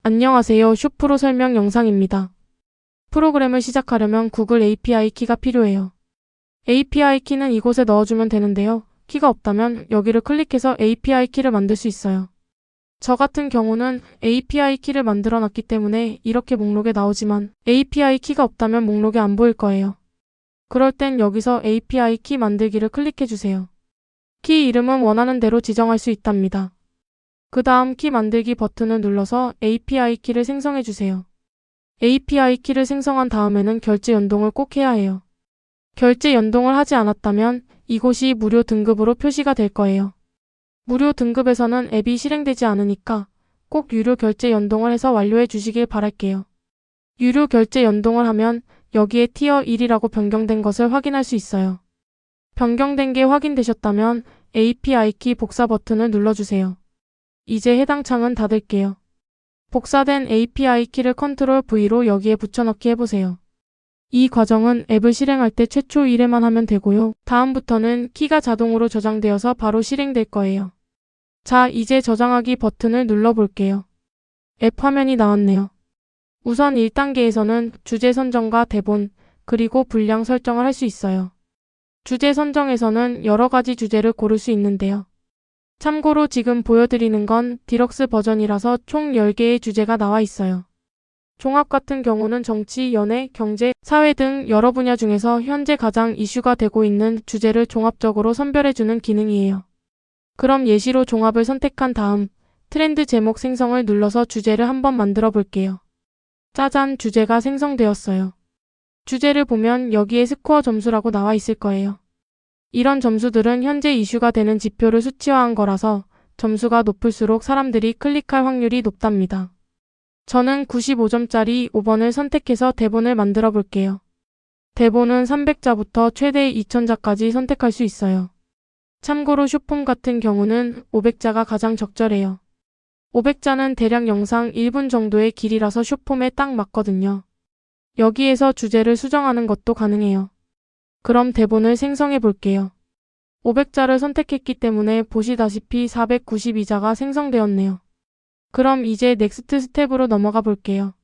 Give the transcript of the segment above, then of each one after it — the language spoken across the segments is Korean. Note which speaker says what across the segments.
Speaker 1: 안녕하세요. 슈프로 설명 영상입니다. 프로그램을 시작하려면 구글 API 키가 필요해요. API 키는 이곳에 넣어주면 되는데요. 키가 없다면 여기를 클릭해서 API 키를 만들 수 있어요. 저 같은 경우는 API 키를 만들어 놨기 때문에 이렇게 목록에 나오지만 API 키가 없다면 목록에 안 보일 거예요. 그럴 땐 여기서 API 키 만들기를 클릭해 주세요. 키 이름은 원하는 대로 지정할 수 있답니다. 그 다음 키 만들기 버튼을 눌러서 API 키를 생성해 주세요. API 키를 생성한 다음에는 결제 연동을 꼭 해야 해요. 결제 연동을 하지 않았다면 이곳이 무료 등급으로 표시가 될 거예요. 무료 등급에서는 앱이 실행되지 않으니까 꼭 유료 결제 연동을 해서 완료해 주시길 바랄게요. 유료 결제 연동을 하면 여기에 티어 1이라고 변경된 것을 확인할 수 있어요. 변경된 게 확인되셨다면 API 키 복사 버튼을 눌러주세요. 이제 해당 창은 닫을게요. 복사된 API 키를 컨트롤 V로 여기에 붙여넣기 해보세요. 이 과정은 앱을 실행할 때 최초 1회만 하면 되고요. 다음부터는 키가 자동으로 저장되어서 바로 실행될 거예요. 자, 이제 저장하기 버튼을 눌러볼게요. 앱 화면이 나왔네요. 우선 1단계에서는 주제 선정과 대본, 그리고 분량 설정을 할 수 있어요. 주제 선정에서는 여러 가지 주제를 고를 수 있는데요. 참고로 지금 보여드리는 건 디럭스 버전이라서 총 10개의 주제가 나와 있어요. 종합 같은 경우는 정치, 연애, 경제, 사회 등 여러 분야 중에서 현재 가장 이슈가 되고 있는 주제를 종합적으로 선별해주는 기능이에요. 그럼 예시로 종합을 선택한 다음 트렌드 제목 생성을 눌러서 주제를 한번 만들어 볼게요. 짜잔, 주제가 생성되었어요. 주제를 보면 여기에 스코어 점수라고 나와 있을 거예요. 이런 점수들은 현재 이슈가 되는 지표를 수치화한 거라서 점수가 높을수록 사람들이 클릭할 확률이 높답니다. 저는 95점짜리 5번을 선택해서 대본을 만들어 볼게요. 대본은 300자부터 최대 2000자까지 선택할 수 있어요. 참고로 숏폼 같은 경우는 500자가 가장 적절해요. 500자는 대략 영상 1분 정도의 길이라서 숏폼에 딱 맞거든요. 여기에서 주제를 수정하는 것도 가능해요. 그럼 대본을 생성해 볼게요. 500자를 선택했기 때문에 보시다시피 492자가 생성되었네요. 그럼 이제 넥스트 스텝으로 넘어가 볼게요.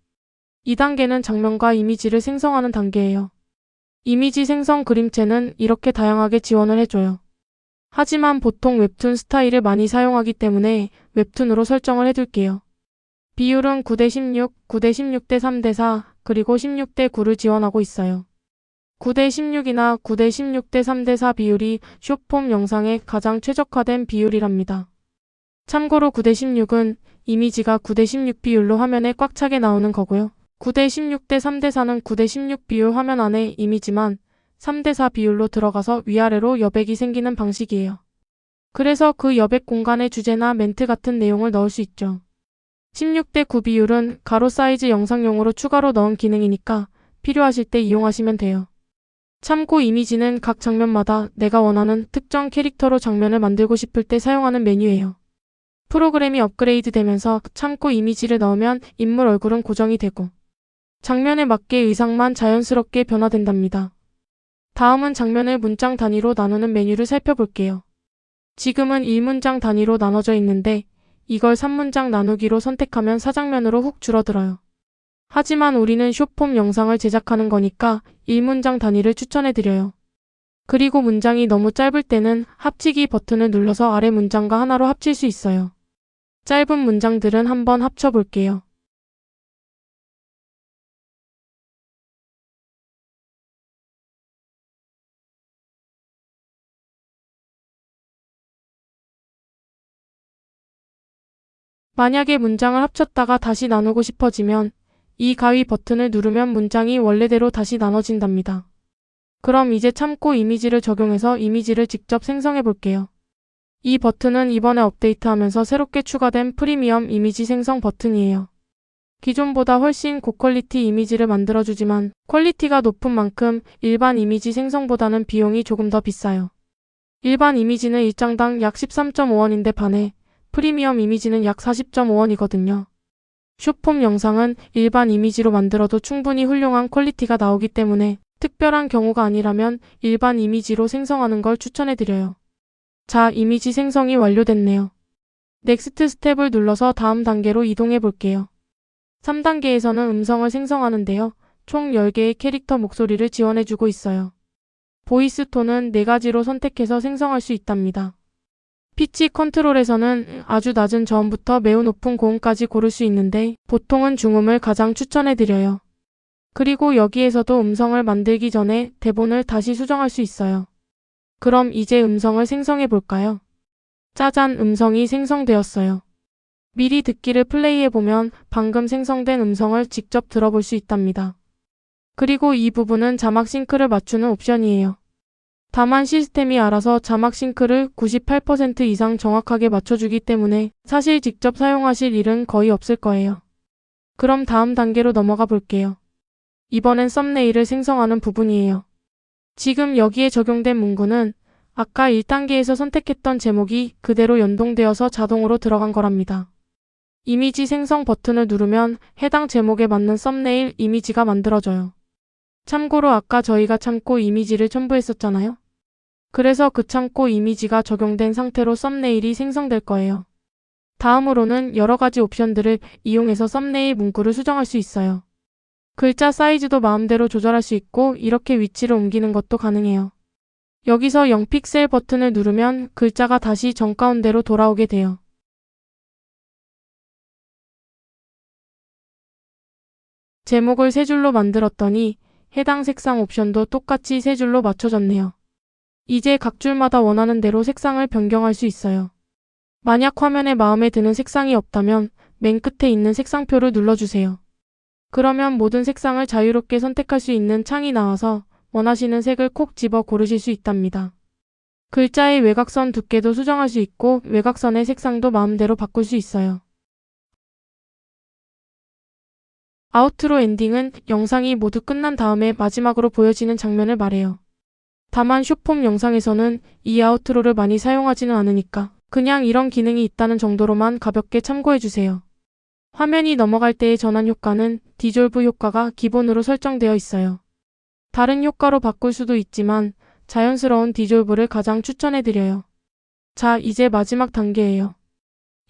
Speaker 1: 2단계는 장면과 이미지를 생성하는 단계예요. 이미지 생성 그림체는 이렇게 다양하게 지원을 해줘요. 하지만 보통 웹툰 스타일을 많이 사용하기 때문에 웹툰으로 설정을 해둘게요. 비율은 9:16, 9:16:3:4, 그리고 16:9를 지원하고 있어요. 9:16이나 9:16:3:4 비율이 숏폼 영상에 가장 최적화된 비율이랍니다. 참고로 9:16은 이미지가 9:16 비율로 화면에 꽉 차게 나오는 거고요. 9:16:3:4는 9:16 비율 화면 안에 이미지만 3:4 비율로 들어가서 위아래로 여백이 생기는 방식이에요. 그래서 그 여백 공간에 주제나 멘트 같은 내용을 넣을 수 있죠. 16:9 비율은 가로 사이즈 영상용으로 추가로 넣은 기능이니까 필요하실 때 이용하시면 돼요. 참고 이미지는 각 장면마다 내가 원하는 특정 캐릭터로 장면을 만들고 싶을 때 사용하는 메뉴예요. 프로그램이 업그레이드 되면서 참고 이미지를 넣으면 인물 얼굴은 고정이 되고 장면에 맞게 의상만 자연스럽게 변화된답니다. 다음은 장면을 문장 단위로 나누는 메뉴를 살펴볼게요. 지금은 1문장 단위로 나눠져 있는데 이걸 3문장 나누기로 선택하면 4장면으로 훅 줄어들어요. 하지만 우리는 숏폼 영상을 제작하는 거니까 1문장 단위를 추천해드려요. 그리고 문장이 너무 짧을 때는 합치기 버튼을 눌러서 아래 문장과 하나로 합칠 수 있어요. 짧은 문장들은 한번 합쳐볼게요. 만약에 문장을 합쳤다가 다시 나누고 싶어지면 이 가위 버튼을 누르면 문장이 원래대로 다시 나눠진답니다. 그럼 이제 참고 이미지를 적용해서 이미지를 직접 생성해 볼게요. 이 버튼은 이번에 업데이트하면서 새롭게 추가된 프리미엄 이미지 생성 버튼이에요. 기존보다 훨씬 고퀄리티 이미지를 만들어주지만 퀄리티가 높은 만큼 일반 이미지 생성보다는 비용이 조금 더 비싸요. 일반 이미지는 1장당 약 13.5원인데 반해 프리미엄 이미지는 약 40.5원이거든요. 숏폼 영상은 일반 이미지로 만들어도 충분히 훌륭한 퀄리티가 나오기 때문에 특별한 경우가 아니라면 일반 이미지로 생성하는 걸 추천해드려요. 자, 이미지 생성이 완료됐네요. 넥스트 스텝을 눌러서 다음 단계로 이동해 볼게요. 3단계에서는 음성을 생성하는데요. 총 10개의 캐릭터 목소리를 지원해주고 있어요. 보이스 톤은 4가지로 선택해서 생성할 수 있답니다. 피치 컨트롤에서는 아주 낮은 저음부터 매우 높은 고음까지 고를 수 있는데 보통은 중음을 가장 추천해드려요. 그리고 여기에서도 음성을 만들기 전에 대본을 다시 수정할 수 있어요. 그럼 이제 음성을 생성해 볼까요? 짜잔, 음성이 생성되었어요. 미리 듣기를 플레이해보면 방금 생성된 음성을 직접 들어볼 수 있답니다. 그리고 이 부분은 자막 싱크를 맞추는 옵션이에요. 다만 시스템이 알아서 자막 싱크를 98% 이상 정확하게 맞춰주기 때문에 사실 직접 사용하실 일은 거의 없을 거예요. 그럼 다음 단계로 넘어가 볼게요. 이번엔 썸네일을 생성하는 부분이에요. 지금 여기에 적용된 문구는 아까 1단계에서 선택했던 제목이 그대로 연동되어서 자동으로 들어간 거랍니다. 이미지 생성 버튼을 누르면 해당 제목에 맞는 썸네일 이미지가 만들어져요. 참고로 아까 저희가 참고 이미지를 첨부했었잖아요. 그래서 그 참고 이미지가 적용된 상태로 썸네일이 생성될 거예요. 다음으로는 여러 가지 옵션들을 이용해서 썸네일 문구를 수정할 수 있어요. 글자 사이즈도 마음대로 조절할 수 있고 이렇게 위치를 옮기는 것도 가능해요. 여기서 0픽셀 버튼을 누르면 글자가 다시 정가운데로 돌아오게 돼요. 제목을 3줄로 만들었더니 해당 색상 옵션도 똑같이 3줄로 맞춰졌네요. 이제 각 줄마다 원하는 대로 색상을 변경할 수 있어요. 만약 화면에 마음에 드는 색상이 없다면 맨 끝에 있는 색상표를 눌러주세요. 그러면 모든 색상을 자유롭게 선택할 수 있는 창이 나와서 원하시는 색을 콕 집어 고르실 수 있답니다. 글자의 외곽선 두께도 수정할 수 있고 외곽선의 색상도 마음대로 바꿀 수 있어요. 아우트로 엔딩은 영상이 모두 끝난 다음에 마지막으로 보여지는 장면을 말해요. 다만 숏폼 영상에서는 이 아우트로를 많이 사용하지는 않으니까 그냥 이런 기능이 있다는 정도로만 가볍게 참고해주세요. 화면이 넘어갈 때의 전환 효과는 디졸브 효과가 기본으로 설정되어 있어요. 다른 효과로 바꿀 수도 있지만 자연스러운 디졸브를 가장 추천해드려요. 자, 이제 마지막 단계예요.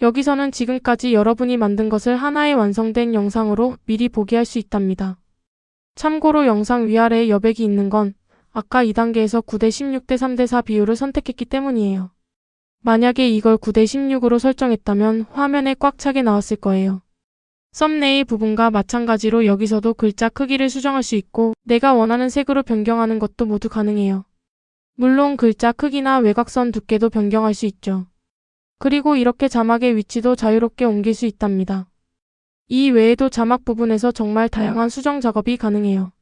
Speaker 1: 여기서는 지금까지 여러분이 만든 것을 하나의 완성된 영상으로 미리 보게 할 수 있답니다. 참고로 영상 위아래에 여백이 있는 건 아까 2단계에서 9대 16대 3대 4 비율을 선택했기 때문이에요. 만약에 이걸 9대 16으로 설정했다면 화면에 꽉 차게 나왔을 거예요. 썸네일 부분과 마찬가지로 여기서도 글자 크기를 수정할 수 있고 내가 원하는 색으로 변경하는 것도 모두 가능해요. 물론 글자 크기나 외곽선 두께도 변경할 수 있죠. 그리고 이렇게 자막의 위치도 자유롭게 옮길 수 있답니다. 이 외에도 자막 부분에서 정말 다양한 수정 작업이 가능해요.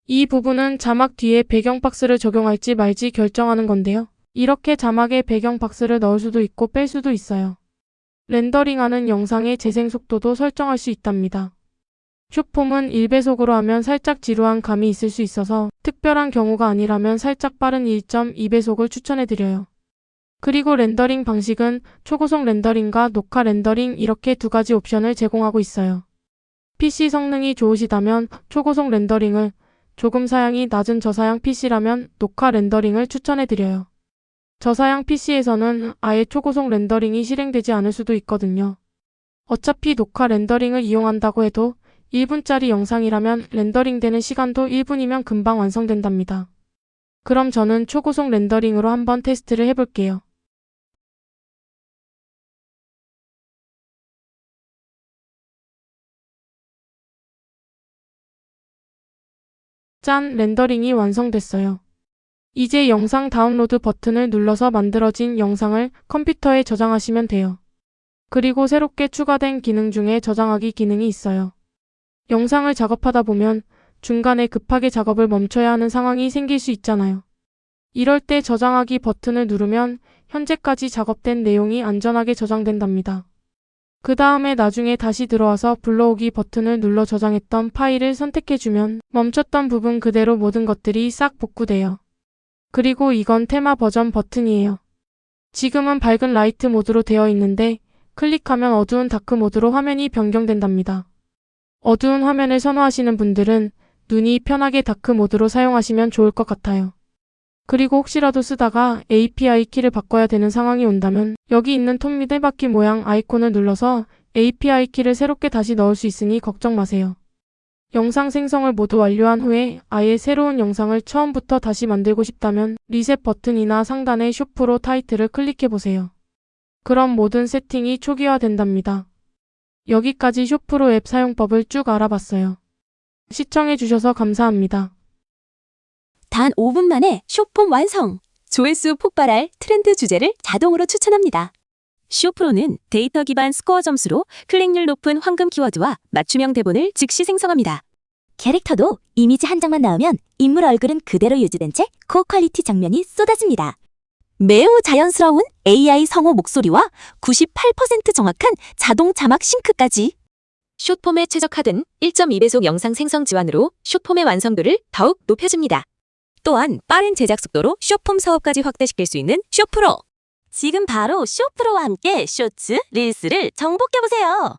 Speaker 1: 이 부분은 자막 뒤에 배경 박스를 적용할지 말지 결정하는 건데요. 이렇게 자막에 배경 박스를 넣을 수도 있고 뺄 수도 있어요. 렌더링하는 영상의 재생 속도도 설정할 수 있답니다. 숏폼은 1배속으로 하면 살짝 지루한 감이 있을 수 있어서 특별한 경우가 아니라면 살짝 빠른 1.2배속을 추천해드려요. 그리고 렌더링 방식은 초고속 렌더링과 녹화 렌더링 이렇게 2가지 옵션을 제공하고 있어요. PC 성능이 좋으시다면 초고속 렌더링을, 조금 사양이 낮은 저사양 PC라면 녹화 렌더링을 추천해드려요. 저사양 PC에서는 아예 초고속 렌더링이 실행되지 않을 수도 있거든요. 어차피 녹화 렌더링을 이용한다고 해도 1분짜리 영상이라면 렌더링되는 시간도 1분이면 금방 완성된답니다. 그럼 저는 초고속 렌더링으로 한번 테스트를 해볼게요. 짠! 렌더링이 완성됐어요. 이제 영상 다운로드 버튼을 눌러서 만들어진 영상을 컴퓨터에 저장하시면 돼요. 그리고 새롭게 추가된 기능 중에 저장하기 기능이 있어요. 영상을 작업하다 보면 중간에 급하게 작업을 멈춰야 하는 상황이 생길 수 있잖아요. 이럴 때 저장하기 버튼을 누르면 현재까지 작업된 내용이 안전하게 저장된답니다. 그 다음에 나중에 다시 들어와서 불러오기 버튼을 눌러 저장했던 파일을 선택해주면 멈췄던 부분 그대로 모든 것들이 싹 복구돼요. 그리고 이건 테마 버전 버튼이에요. 지금은 밝은 라이트 모드로 되어 있는데 클릭하면 어두운 다크 모드로 화면이 변경된답니다. 어두운 화면을 선호하시는 분들은 눈이 편하게 다크 모드로 사용하시면 좋을 것 같아요. 그리고 혹시라도 쓰다가 API 키를 바꿔야 되는 상황이 온다면 여기 있는 톱 밑에 바퀴 모양 아이콘을 눌러서 API 키를 새롭게 다시 넣을 수 있으니 걱정 마세요. 영상 생성을 모두 완료한 후에 아예 새로운 영상을 처음부터 다시 만들고 싶다면 리셋 버튼이나 상단의 쇼 프로 타이틀을 클릭해 보세요. 그럼 모든 세팅이 초기화된답니다. 여기까지 쇼 프로 앱 사용법을 쭉 알아봤어요. 시청해 주셔서 감사합니다.
Speaker 2: 단 5분 만에 쇼폼 완성! 조회수 폭발할 트렌드 주제를 자동으로 추천합니다. 쇼프로는 데이터 기반 스코어 점수로 클릭률 높은 황금 키워드와 맞춤형 대본을 즉시 생성합니다. 캐릭터도 이미지 한 장만 나오면 인물 얼굴은 그대로 유지된 채 고퀄리티 장면이 쏟아집니다. 매우 자연스러운 AI 성우 목소리와 98% 정확한 자동 자막 싱크까지. 숏폼에 최적화된 1.2배속 영상 생성 지원으로 숏폼의 완성도를 더욱 높여줍니다. 또한 빠른 제작 속도로 숏폼 사업까지 확대시킬 수 있는 쇼프로! 지금 바로 쇼프로와 함께 쇼츠, 릴스를 정복해보세요.